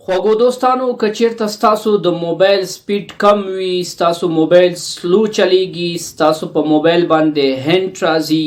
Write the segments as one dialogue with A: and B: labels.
A: خوږو دوستانو که چیرته ستاسو د موبایل سپیډ کم وي، ستاسو موبایل سلو چلیږي، ستاسو په موبایل باندې هینټ راځي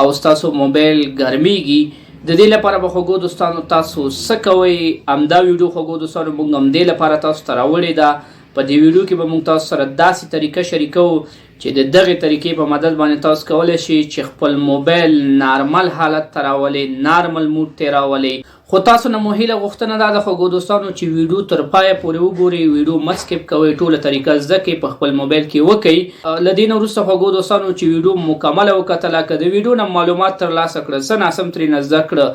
A: او ستاسو موبایل ګرمیږي، د دې لپاره به خوږو دوستانو تاسو څه کوئ؟ همدا ویډیو خوږو دوستانو موږ همدې لپاره تاسو ته راوړې ده. په دې ویډیو کې به موږ تاسو سره داسې طریقه شریکوو چې د دغې طریقې په مدد باندې تاسو کولی شئ چې خپل موبایل نارمل حالت ته راولئ، نارمل موډ ته راولئ. خو تاسو نه مو هیله غوښتنه دا ده خوږو دوستانو چې ویډیو تر پایه پورې وګورئ، ویډیو مه سکیپ کوئ، ټوله طریقه زده کړئ، په خپل موبایل کې وکئ. له دې نه وروسته خوږو دوستانو چې ویډیو مکمله وکتله، که د ویډیو نه معلومات ترلاسه کړه، څه ناسم ترېنه زده کړه،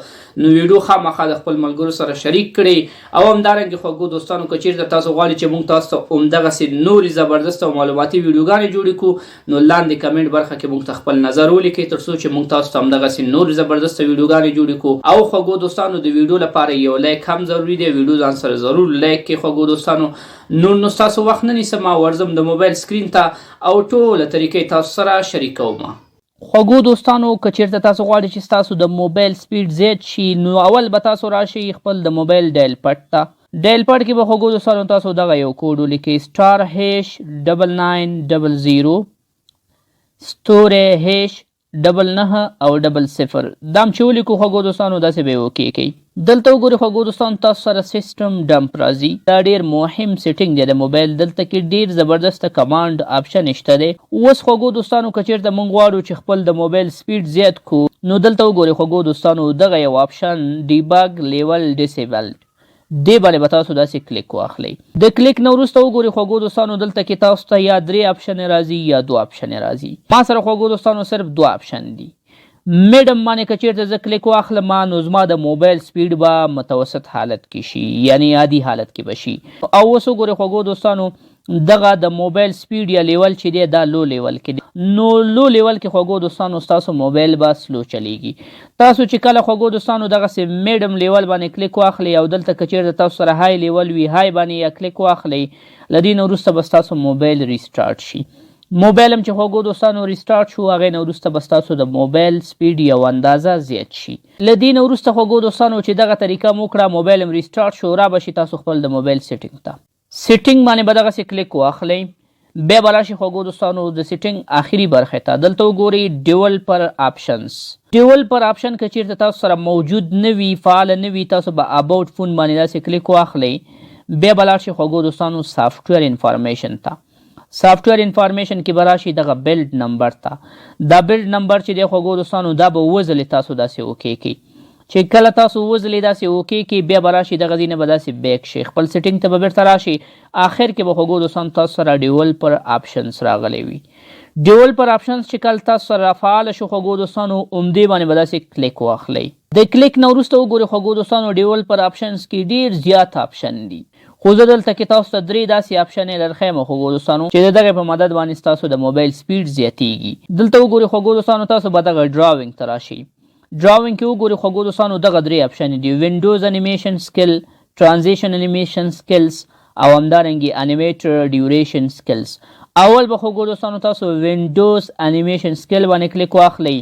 A: نو ویډیو خامخا د خپل ملګرو سره شریک کړئ. او همدارنګې خوږو دوستانو که چیرته تاسو غواړئ چې موږ تاسو ته همدغسې نورې زبردست او معلوماتي ویډیوګانې جوړې کړو، نو لاندې کمنټ برخه کې موږ ته خپل نظر ولیکئ تر څو چې موږ تاسو ته همدغسې نورې زبردست ویډیوګانې جوړې کړو. او خوږو دوستانو د ویډیو لپاره یو لایک هم ضروري دی، ویډیو ځان سره ضرور لایک کړئ خوږو دوستانو. نو ستاسو وخت نه نیسم، ورځم د موبایل سکرین ته او ټوله طریقې تاسو سره شریکوم. خوږو دوستانو که چیرته تاسو غواړئ چې ستاسو د موبایل سپیډ زیات شي، نو اول به تاسو راشئ خپل د موبایل ډایل پډ ته. ډایل پډ کې به خوږو دوستانو تاسو دغه یو کوډ ولیکئ، سټار هیش 9900 ستوری هیش 99 او 00. دا هم چې ولیکو خوږو دوستانو داسې به یې اوکې کوئ. دلته وګورئ خوږو دوستانو تاسو سره سیسټم ډمپ راځي، دا ډیر مهم سیټینګ دی د موبایل. دلته کې ډیر زبردست کمانډ آپشن شته دی. اوس خوږو دوستانو که چیرته موږ غواړو چې خپل د موبایل سپیډ زیات کړو، نو دلته وګورئ خوږو دوستانو دغه یو آپشن ډیباګ لیول ډیسیبلډ، دې باندې به تاسو داسې کلیک واخلئ. د کلیک نه وروسته وګورئ خوږو دوستانو دلته کې تاسو ته یا 3 آپشن راځي یا 2 آپشن راځي. ما سره خوږو دوستانو صرف 2 آپشن دي. میډم باندې که چیرته زه کلیک واخلم، نو زما د موبایل سپیډ به متوسط حالت کې شي، یعنی عادي حالت کې به شي. او اوس وګورئ خوږو دوستانو دغه د موبایل سپیډ یا لیول چې دی دا لو لیول کې دی، نو لو لیول کې خوږو دوستانو ستاسو موبایل به سلو چلیږي. تاسو چې کله خوږو دوستانو دغسې میډم لیول باندې کلیک واخلئ او دلته که چیرته تاسو سره های لیول وي، های باندې یا کلیک واخلئ، له دې نه وروسته به ستاسو موبایل ریسټارټ شي. موبایل هم چې خوږو دوستانو ریسټارټ شو، هغې نه وروسته به ستاسو د موبایل سپیډ یو اندازه زیات شي. له دې نه وروسته خوږو دوستانو چې دغه طریقه مو وکړه، موبایل هم ریسټارټ شو، را به شي تاسو خپل د موبایل سیټینګ ته. سیټینګ باندې به دغسې کلیک واخلئ، بیا به راشي خوږو دوستانو د سیټینګ آخري برخې ته. دلته وګورئ ډیول پر آپشنز. ډیول پر آپشن که چیرته تاسو سره موجود نه وي، فعال نه وي، تاسو به اباوټ فون باندې داسې کلیک واخلئ، بیا به لاړ شي خوږو دوستانو سافټویر انفارمیشن ته. سافټویر انفارمیشن کې به راشي دغه بلډ نمبر ته. دا بلډ نمبر چې دی خوږو دوستانو دا به وځلې تاسو داسې اوکې کړئ. چې کله تاسو وځلې داسې اوکې کړئ، بیا به راشي دغه ځای نه به داسې بیک شي، خپل سیټینګ ته به بیرته راشي. آخر کې به خوږو دوستانو تاسو سره ډیول پر آپشنز راغلی وي. ډیول پر آپشنز چې کله تاسو سره فعال شو خوږو دوستانو، همدې باندې به داسې کلیک واخلئ. د کلیک نه وروسته وګورئ خوږو دوستانو ډیول پر آپشنز کې ډیر زیات آپشن دي، خو زه دلته کې تاسو ته 3 داسې آپشنې درښیم خوږو دوستانو چې د دغې په مدد باندې ستاسو د موبایل سپیډ زیاتیږي. دلته وګورئ خوږو دوستانو تاسو به دغه ډراونګ ته راشئ. ډراونګ کې وګورئ خوږو دوستانو دغه 3 آپشنې دي، وینډوز انیمیشن سکل، ټرانزیشن انیمیشن سکلز او همدارنګې انیمیټر ډیوریشن سکلز. اول به خوږو دوستانو تاسو وینډوز انیمیشن سکل باندې کلیک واخلئ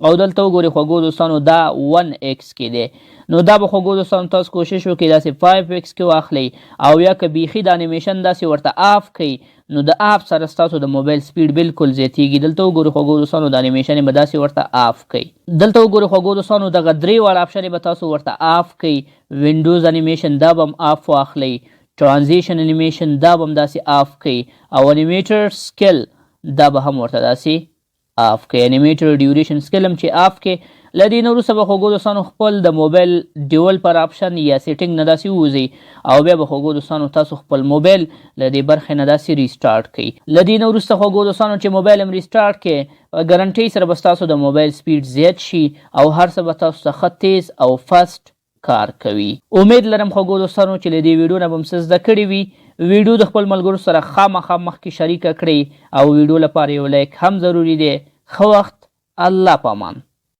A: او دلته وګورئ خوږو دوستانو دا 1x کې دی، نو دا به خوږو دوستانو تاسو کوشش وکړئ داسې 5x کې واخلئ، او یا که بیخي د انیمیشن داسې ورته آف کړئ، نو د آف سره ستاسو د موبایل سپیډ بالکل زیاتیږي. دلته وګورئ خوږو دوستانو د انیمیشن به داسې ورته آف کړئ. دلته وګورئ خوږو دوستانو دغه 3 واړه آپشن به تاسو ورته آف کړئ. وینډوز انیمیشن دا به هم آف واخلئ، ټرانزیشن انیمیشن دا به هم داسې آف کړئ، او انیمیټر سکل دا به هم ورته داسې آف کړئ. انیمیټر ډیوریشن سکل هم چې آف کړئ. له دې نه وروسته به خوږو دوستانو خپل د موبایل ډیول پر آپشن یا سیټینګ نه داسې ووځئ، او بیا به خوږو دوستانو تاسو خپل موبایل له دې برخې نه داسې ریسټارټ کړئ. له دې نه وروسته خوږو دوستانو چې موبایل هم ریسټارټ کړئ، ګارنټۍ سره به ستاسو د موبایل سپیډ زیات شي او هر څه به تاسو ته ښه تیز او فاسټ کار کوي. امید لرم خوږو دوستانو چې له دې ویډیو نه به هم څه زده کړي وي. ویډیو د خپل ملګرو سره خامخا مخکې شریکه کړئ او ویډیو لپاره یو لایک هم ضروري دی. ښه وخت، الله پامان.